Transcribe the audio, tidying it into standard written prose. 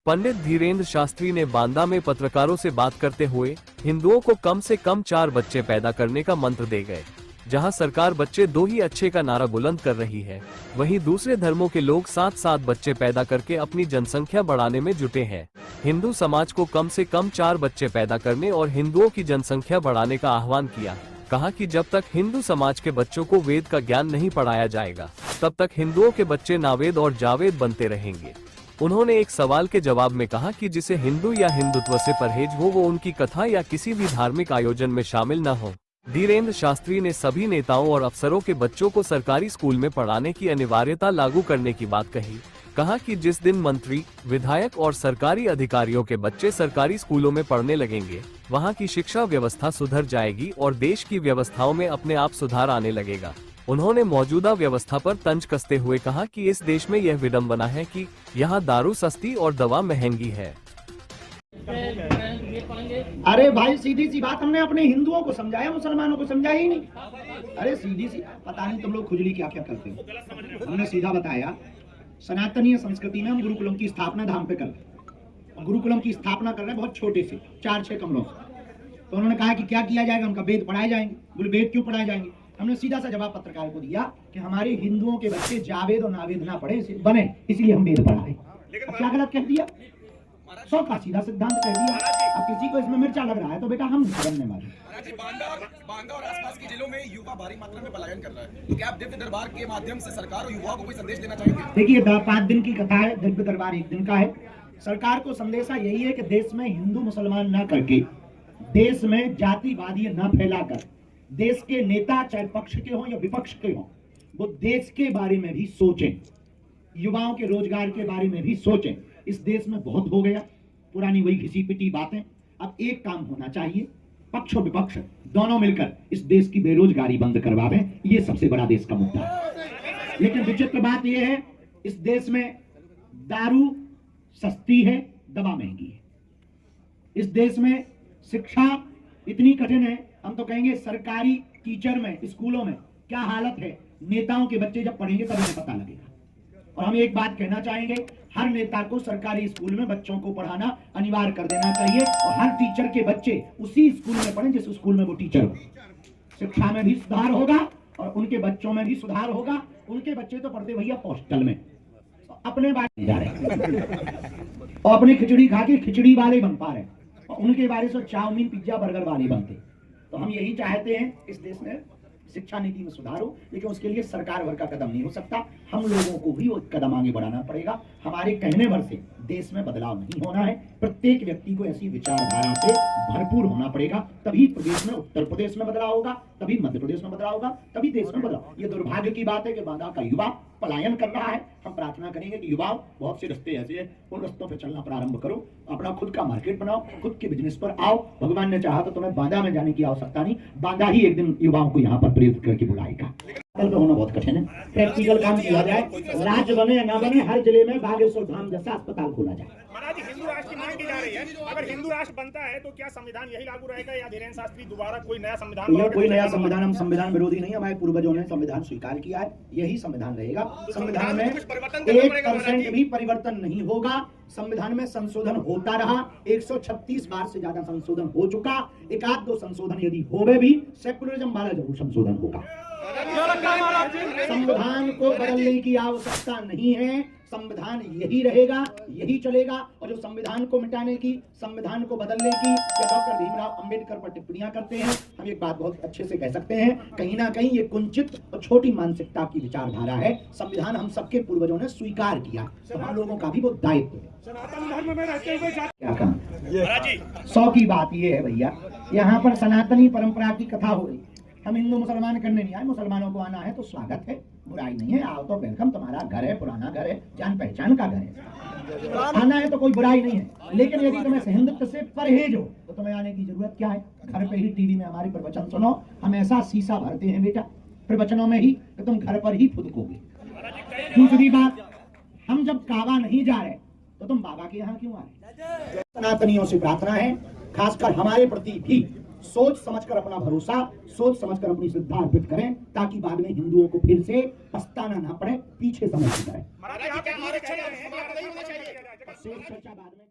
पंडित धीरेन्द्र शास्त्री ने बांदा में पत्रकारों से बात करते हुए हिंदुओं को कम से कम 4 बच्चे पैदा करने का मंत्र दे गए। जहां सरकार बच्चे 2 ही अच्छे का नारा बुलंद कर रही है, वहीं दूसरे धर्मों के लोग 7-7 बच्चे पैदा करके अपनी जनसंख्या बढ़ाने में जुटे हैं। हिंदू समाज को कम से कम 4 बच्चे पैदा करने और हिंदुओं की जनसंख्या बढ़ाने का आह्वान किया। कहा कि जब तक हिंदू समाज के बच्चों को वेद का ज्ञान नहीं पढ़ाया जाएगा, तब तक हिंदुओं के बच्चे नावेद और जावेद बनते रहेंगे। उन्होंने एक सवाल के जवाब में कहा कि जिसे हिंदू या हिंदुत्व से परहेज हो, वो उनकी कथा या किसी भी धार्मिक आयोजन में शामिल न हो। धीरेन्द्र शास्त्री ने सभी नेताओं और अफसरों के बच्चों को सरकारी स्कूल में पढ़ाने की अनिवार्यता लागू करने की बात कही। कहा कि जिस दिन मंत्री, विधायक और सरकारी अधिकारियों के बच्चे सरकारी स्कूलों में पढ़ने लगेंगे, वहां की शिक्षा व्यवस्था सुधर जाएगी और देश की व्यवस्थाओं में अपने आप सुधार आने लगेगा। उन्होंने मौजूदा व्यवस्था पर तंज कसते हुए कहा कि इस देश में यह विडंबना है कि यहाँ दारू सस्ती और दवा महंगी है। अरे भाई, सीधी सी बात हमने अपने हिंदुओं को समझाया, मुसलमानों को समझाया ही नहीं। अरे सीधी सी, पता नहीं तुम लोग खुजली क्या क्या करते हो। हमने सीधा बताया, सनातनीय संस्कृति में हम गुरुकुलम की स्थापना धाम पे कर रहे हैं। गुरुकुलम की स्थापना कर रहे हैं बहुत छोटे से 4-6 कमरों से। तो उन्होंने कहा कि क्या किया जाएगा, उनका वेद पढ़ाए जाएंगे। बोले वेद क्यों पढ़ाए जाएंगे? हमने सीधा सा जवाब पत्रकारों को दिया कि हमारे हिंदुओं के बच्चे जावेद और नावेद ना पढ़े बने, इसलिए हम वेद पढ़ाए। अब क्या गलत कह दिया? 100 का सीधा सिद्धांत कह दिया। अब किसी को इसमें मिर्चा लग रहा है तो बेटा हम बनने वाले। बांदा और आसपास के जिलों में युवा भारी मात्रा में पलायन कर रहा है, तो क्या आप दिव्य दरबार के माध्यम से सरकार और युवाओं को कोई संदेश देना चाहेंगे? देखिए, 5 दिन की कथा है, दिव्य दरबार 1 दिन का है। सरकार को संदेशा यही है कि देश में हिंदू मुसलमान ना करके, देश में जातिवादी न फैलाकर, देश के नेता चाहे पक्ष के हों या विपक्ष के हों, वो देश के बारे में भी सोचें, युवाओं के रोजगार के बारे में भी सोचें। इस देश में बहुत हो गया, पुरानी वही घिसी पिटी बातें। अब एक काम होना चाहिए, पक्ष और विपक्ष दोनों मिलकर इस देश की बेरोजगारी बंद करवावें। ये सबसे बड़ा देश का मुद्दा है। लेकिन विचित्र बात यह है, इस देश में दारू सस्ती है, दवा महंगी है। इस देश में शिक्षा इतनी कठिन है, हम तो कहेंगे सरकारी टीचर में, स्कूलों में क्या हालत है। नेताओं के बच्चे जब पढ़ेंगे तब इन्हें पता लगेगा। और हम एक बात कहना चाहेंगे, हर नेता को सरकारी स्कूल में बच्चों को पढ़ाना अनिवार्य कर देना चाहिए और हर टीचर के बच्चे उसी स्कूल में पढ़ें जिस स्कूल में वो टीचर हो। शिक्षा में भी सुधार होगा और उनके बच्चों में भी सुधार होगा। उनके बच्चे तो पढ़ते भैया हॉस्टल में, अपने बारे जा रहे और अपनी खिचड़ी खा के खिचड़ी वाले बन पा रहे और उनके बारे से चाउमीन, पिज्जा, बर्गर वाले बनते। तो हम यही चाहते हैं इस देश में शिक्षा नीति में सुधार हो, लेकिन उसके लिए सरकार भर का कदम नहीं हो सकता। हम लोगों को भी वो कदम आगे बढ़ाना पड़ेगा। हमारे कहने भर से देश में बदलाव नहीं होना है। प्रत्येक व्यक्ति को ऐसी विचारधारा से भरपूर होना पड़ेगा, तभी प्रदेश में, उत्तर प्रदेश में बदलाव होगा, तभी मध्य प्रदेश में बदलाव होगा, तभी देश में बदलाव। ये दुर्भाग्य की बात है कि बांदा का युवा पलायन कर रहा है। हम प्रार्थना करेंगे कि युवाओं, बहुत से रास्ते ऐसे हैं, उन रास्तों पर चलना प्रारंभ करो, अपना खुद का मार्केट बनाओ, खुद के बिजनेस पर आओ। भगवान ने चाहा तो तुम्हें बांदा में जाने की आवश्यकता नहीं, बांदा ही एक दिन युवाओं को यहाँ पर प्रेरित करके बुलाएगा। कल तो होना बहुत कठिन है। प्रैक्टिकल काम किया जाए, राज्य बने या ना बने, हर जिले में बागेश्वर धाम जैसा अस्पताल खोला जाए। महाराज, हिंदू राष्ट्र की मांग की जा रही है। अगर हिंदू राष्ट्र बनता है तो क्या संविधान यही लागू रहेगा या धीरेन्द्र शास्त्री दोबारा कोई नया संविधान? कोई नया संविधान, हम संविधान विरोधी नहीं, हमारे पूर्वजों ने संविधान स्वीकार किया है, यही संविधान रहेगा। संविधान में 1% भी परिवर्तन नहीं होगा। संविधान में संशोधन होता रहा, 136 बार से ज्यादा संशोधन हो चुका। 1-2 संशोधन यदि होवे भी, सेकुलरिज्म वाला जरूर संशोधन होगा। संविधान को बदलने की आवश्यकता नहीं है। संविधान यही रहेगा, यही चलेगा। और जो संविधान को मिटाने की, संविधान को बदलने की या डॉक्टर भीमराव अंबेडकर पर टिप्पणियां करते हैं, हम एक बात बहुत अच्छे से कह सकते हैं, कहीं ना कहीं ये कुंचित और छोटी मानसिकता की विचारधारा है। संविधान हम सबके पूर्वजों ने स्वीकार किया, तो हम लोगों का भी वो दायित्व है। सनातन धर्म में रहते हुए क्या कहा? 100 की बात ये है भैया, यहाँ पर सनातनी परंपरा की कथा हो रही। हम हिंदू मुसलमान करने नहीं आए, मुसलमानों को आना है तो स्वागत है, बुराई नहीं है, आओ तो वेलकम। तुम्हारा घर है, पुराना घर है, जान पहचान का घर है, आना है तो कोई बुराई नहीं है। लेकिन यदि तुम्हें हिंदुत्व से परहेज हो तो तुम्हें आने की जरूरत क्या है? घर पे ही टीवी में हमारे प्रवचन सुनो। हम ऐसा शीशा भरते हैं बेटा प्रवचनों में ही कि तुम घर पर ही फुदकोगे। दूसरी बात, हम जब काबा नहीं जा रहे तो तुम बाबा के यहाँ क्यों आ रहे? सनातनियों से प्रार्थना है, खासकर हमारे प्रति भी सोच समझकर अपना भरोसा, सोच समझकर अपनी श्रद्धा अर्पित करें, ताकि बाद में हिंदुओं को फिर से पछताना ना पड़े, पीछे समझ करें। महाराज जी, आप आरक्षण नहीं होना चाहिए। शेष चर्चा बाद में।